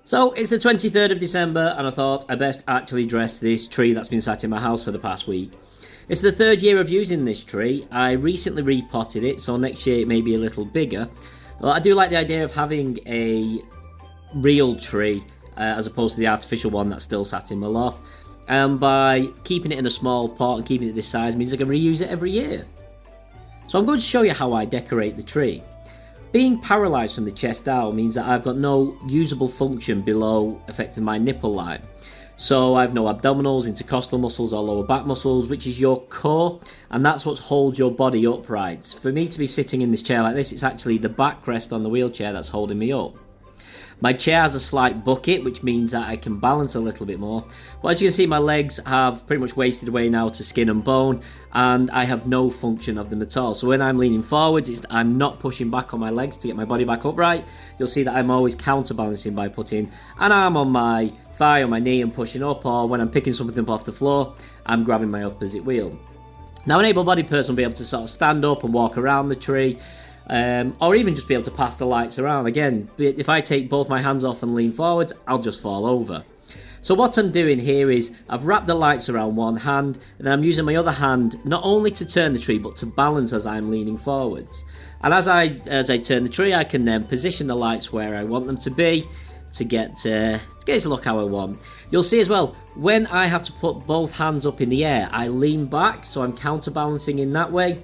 So it's the 23rd of December and I thought I best actually dress this tree that's been sat in my house for the past week. It's the third year of using this tree. I recently repotted it, so next year it may be a little bigger. Well, I do like the idea of having a real tree as opposed to the artificial one that's still sat in my loft. And by keeping it in a small pot and keeping it this size means I can reuse it every year. So I'm going to show you how I decorate the tree. Being paralysed from the chest down means that I've got no usable function below affecting my nipple line. So I have no abdominals, intercostal muscles or lower back muscles, which is your core, and that's what holds your body upright. For me to be sitting in this chair like this, it's actually the backrest on the wheelchair that's holding me up. My chair has a slight bucket, which means that I can balance a little bit more. But as you can see, my legs have pretty much wasted away now to skin and bone, and I have no function of them at all. So when I'm leaning forwards, I'm not pushing back on my legs to get my body back upright. You'll see that I'm always counterbalancing by putting an arm on my thigh or my knee and pushing up, or when I'm picking something up off the floor, I'm grabbing my opposite wheel. Now, an able-bodied person will be able to sort of stand up and walk around the tree, or even just be able to pass the lights around. Again, if I take both my hands off and lean forwards, I'll just fall over. So what I'm doing here is I've wrapped the lights around one hand, and I'm using my other hand not only to turn the tree but to balance as I'm leaning forwards. And as I turn the tree, I can then position the lights where I want them to be to get it to look how I want. You'll see as well, when I have to put both hands up in the air, I lean back, so I'm counterbalancing in that way.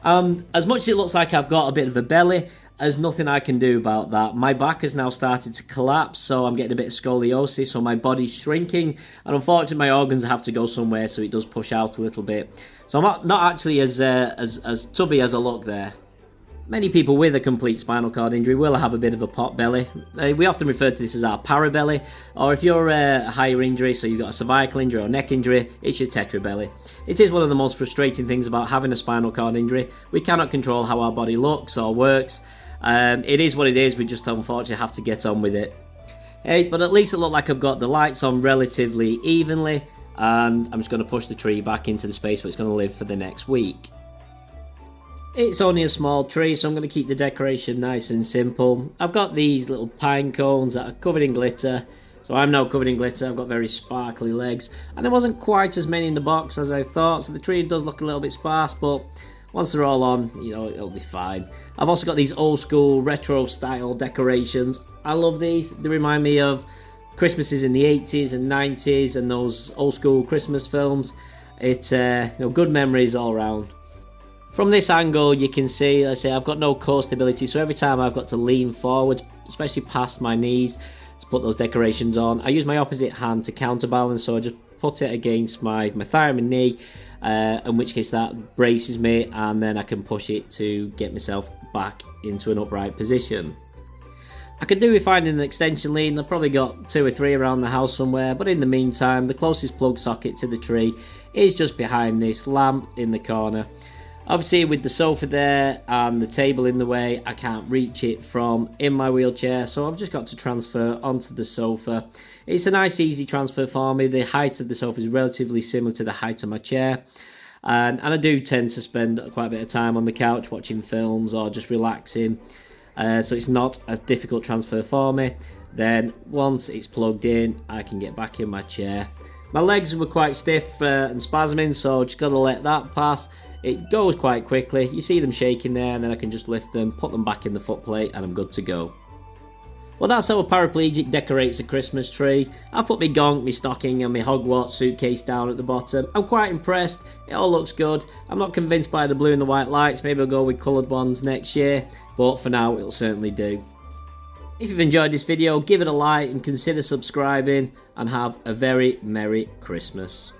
As much as it looks like I've got a bit of a belly, there's nothing I can do about that. My back has now started to collapse, so I'm getting a bit of scoliosis, so my body's shrinking, and unfortunately my organs have to go somewhere, so it does push out a little bit. So I'm not actually as tubby as I look there. Many people with a complete spinal cord injury will have a bit of a pot belly. We often refer to this as our parabelly, or if you're a higher injury, so you've got a cervical injury or neck injury, it's your tetrabelly. It is one of the most frustrating things about having a spinal cord injury. We cannot control how our body looks or works. It is what it is, we just unfortunately have to get on with it. Hey, but at least it looks like I've got the lights on relatively evenly, and I'm just going to push the tree back into the space where it's going to live for the next week. It's only a small tree, so I'm going to keep the decoration nice and simple. I've got these little pine cones that are covered in glitter, so I'm now covered in glitter. I've got very sparkly legs, and there wasn't quite as many in the box as I thought, so the tree does look a little bit sparse, but once they're all on, it'll be fine. I've also got these old school retro style decorations. I love these. They remind me of Christmases in the 80s and 90s and those old school Christmas films. It's good memories all around. From this angle, you can see, I've got no core stability, so every time I've got to lean forwards, especially past my knees, to put those decorations on, I use my opposite hand to counterbalance, so I just put it against my thigh and my knee, in which case that braces me, and then I can push it to get myself back into an upright position. I could do with finding an extension lead, and I've probably got 2 or 3 around the house somewhere, but in the meantime, the closest plug socket to the tree is just behind this lamp in the corner. Obviously, with the sofa there and the table in the way, I can't reach it from in my wheelchair, so I've just got to transfer onto the sofa. It's a nice easy transfer for me. The height of the sofa is relatively similar to the height of my chair, and I do tend to spend quite a bit of time on the couch watching films or just relaxing, so it's not a difficult transfer for me. Then once it's plugged in, I can get back in my chair. My legs were quite stiff and spasming, so just got to let that pass. It goes quite quickly. You see them shaking there, and then I can just lift them, put them back in the footplate, and I'm good to go. Well, that's how a paraplegic decorates a Christmas tree. I've put my gonk, my stocking, and my Hogwarts suitcase down at the bottom. I'm quite impressed. It all looks good. I'm not convinced by the blue and the white lights. Maybe I'll go with coloured ones next year, but for now, it'll certainly do. If you've enjoyed this video, give it a like and consider subscribing, and have a very Merry Christmas.